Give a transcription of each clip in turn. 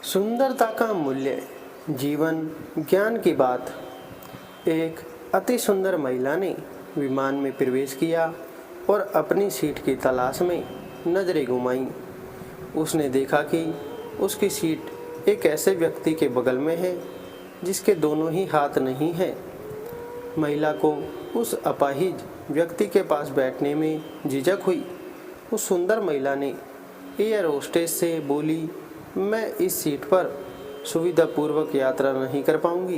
सुंदरता का मूल्य, जीवन ज्ञान की बात। एक अति सुंदर महिला ने विमान में प्रवेश किया और अपनी सीट की तलाश में नजरें घुमाईं। उसने देखा कि उसकी सीट एक ऐसे व्यक्ति के बगल में है जिसके दोनों ही हाथ नहीं हैं। महिला को उस अपाहिज व्यक्ति के पास बैठने में झिझक हुई। उस सुंदर महिला ने एयर होस्टेस से बोली, मैं इस सीट पर सुविधापूर्वक यात्रा नहीं कर पाऊंगी,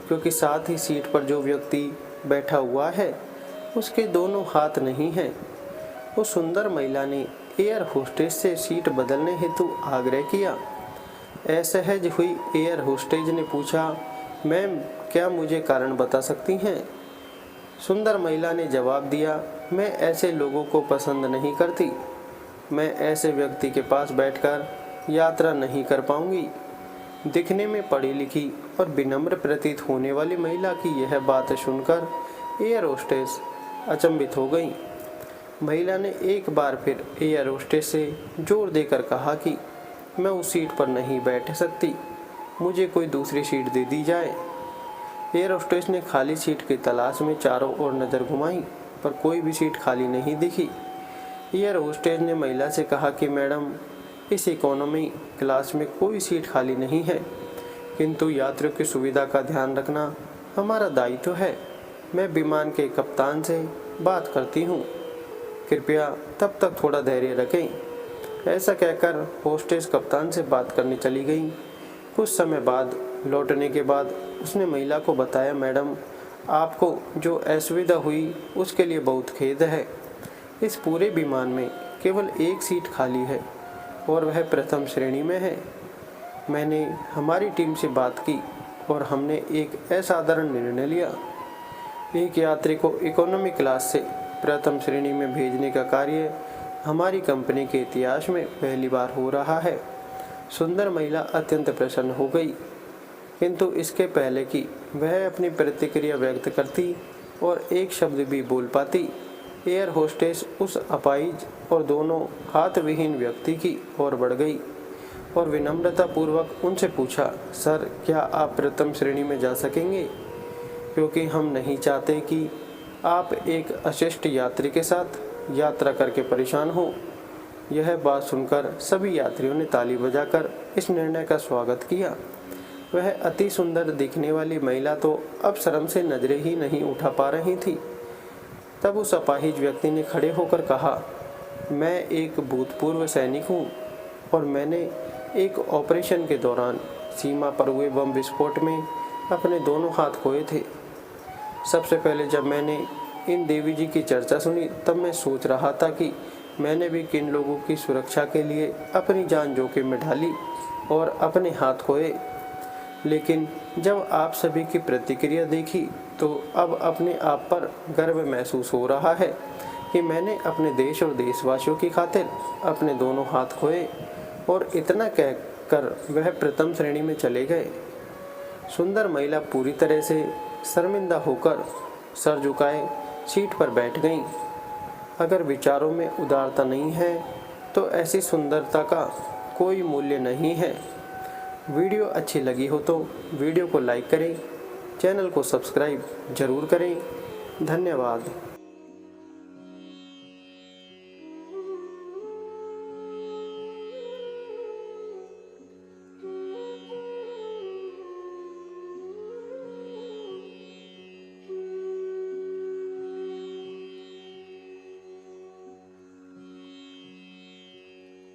क्योंकि साथ ही सीट पर जो व्यक्ति बैठा हुआ है उसके दोनों हाथ नहीं हैं। उस सुंदर महिला ने एयर होस्टेस से सीट बदलने हेतु आग्रह किया। असहज हुई एयर होस्टेस ने पूछा, मैम, क्या मुझे कारण बता सकती हैं? सुंदर महिला ने जवाब दिया, मैं ऐसे लोगों को पसंद नहीं करती। मैं ऐसे व्यक्ति के पास बैठकर यात्रा नहीं कर पाऊंगी। दिखने में पढ़ी लिखी और विनम्र प्रतीत होने वाली महिला की यह बात सुनकर एयर होस्टेस अचंभित हो गई। महिला ने एक बार फिर एयर होस्टेस से जोर देकर कहा कि मैं उस सीट पर नहीं बैठ सकती, मुझे कोई दूसरी सीट दे दी जाए। एयर होस्टेस ने खाली सीट की तलाश में चारों ओर नज़र घुमाई, पर कोई भी सीट खाली नहीं दिखी। एयर होस्टेस ने महिला से कहा कि मैडम, इस इकोनॉमी क्लास में कोई सीट खाली नहीं है, किंतु यात्रियों की सुविधा का ध्यान रखना हमारा दायित्व है। मैं विमान के कप्तान से बात करती हूँ, कृपया तब तक थोड़ा धैर्य रखें। ऐसा कहकर होस्टेस कप्तान से बात करने चली गई। कुछ समय बाद लौटने के बाद उसने महिला को बताया, मैडम, आपको जो असुविधा हुई उसके लिए बहुत खेद है। इस पूरे विमान में केवल एक सीट खाली है और वह प्रथम श्रेणी में है। मैंने हमारी टीम से बात की और हमने एक असाधारण निर्णय लिया। एक यात्री को इकोनॉमी क्लास से प्रथम श्रेणी में भेजने का कार्य हमारी कंपनी के इतिहास में पहली बार हो रहा है। सुंदर महिला अत्यंत प्रसन्न हो गई, किंतु इसके पहले कि वह अपनी प्रतिक्रिया व्यक्त करती और एक शब्द भी बोल पाती, एयर होस्टेस उस अपाहिज और दोनों हाथ विहीन व्यक्ति की ओर बढ़ गई और विनम्रतापूर्वक उनसे पूछा, सर, क्या आप प्रथम श्रेणी में जा सकेंगे? क्योंकि हम नहीं चाहते कि आप एक अशिष्ट यात्री के साथ यात्रा करके परेशान हो। यह बात सुनकर सभी यात्रियों ने ताली बजाकर इस निर्णय का स्वागत किया। वह अति सुंदर दिखने वाली महिला तो अब शर्म से नजरें ही नहीं उठा पा रही थी। तब उस अपाहिज व्यक्ति ने खड़े होकर कहा, मैं एक भूतपूर्व सैनिक हूँ और मैंने एक ऑपरेशन के दौरान सीमा पर हुए बम विस्फोट में अपने दोनों हाथ खोए थे। सबसे पहले जब मैंने इन देवी जी की चर्चा सुनी, तब मैं सोच रहा था कि मैंने भी किन लोगों की सुरक्षा के लिए अपनी जान जोखिम में डाली और अपने हाथ खोए। लेकिन जब आप सभी की प्रतिक्रिया देखी तो अब अपने आप पर गर्व महसूस हो रहा है कि मैंने अपने देश और देशवासियों की खातिर अपने दोनों हाथ खोए। और इतना कहकर वह प्रथम श्रेणी में चले गए। सुंदर महिला पूरी तरह से शर्मिंदा होकर सर झुकाए सीट पर बैठ गईं। अगर विचारों में उदारता नहीं है तो ऐसी सुंदरता का कोई मूल्य नहीं है। वीडियो अच्छी लगी हो तो वीडियो को लाइक करें, चैनल को सब्सक्राइब जरूर करें। धन्यवाद।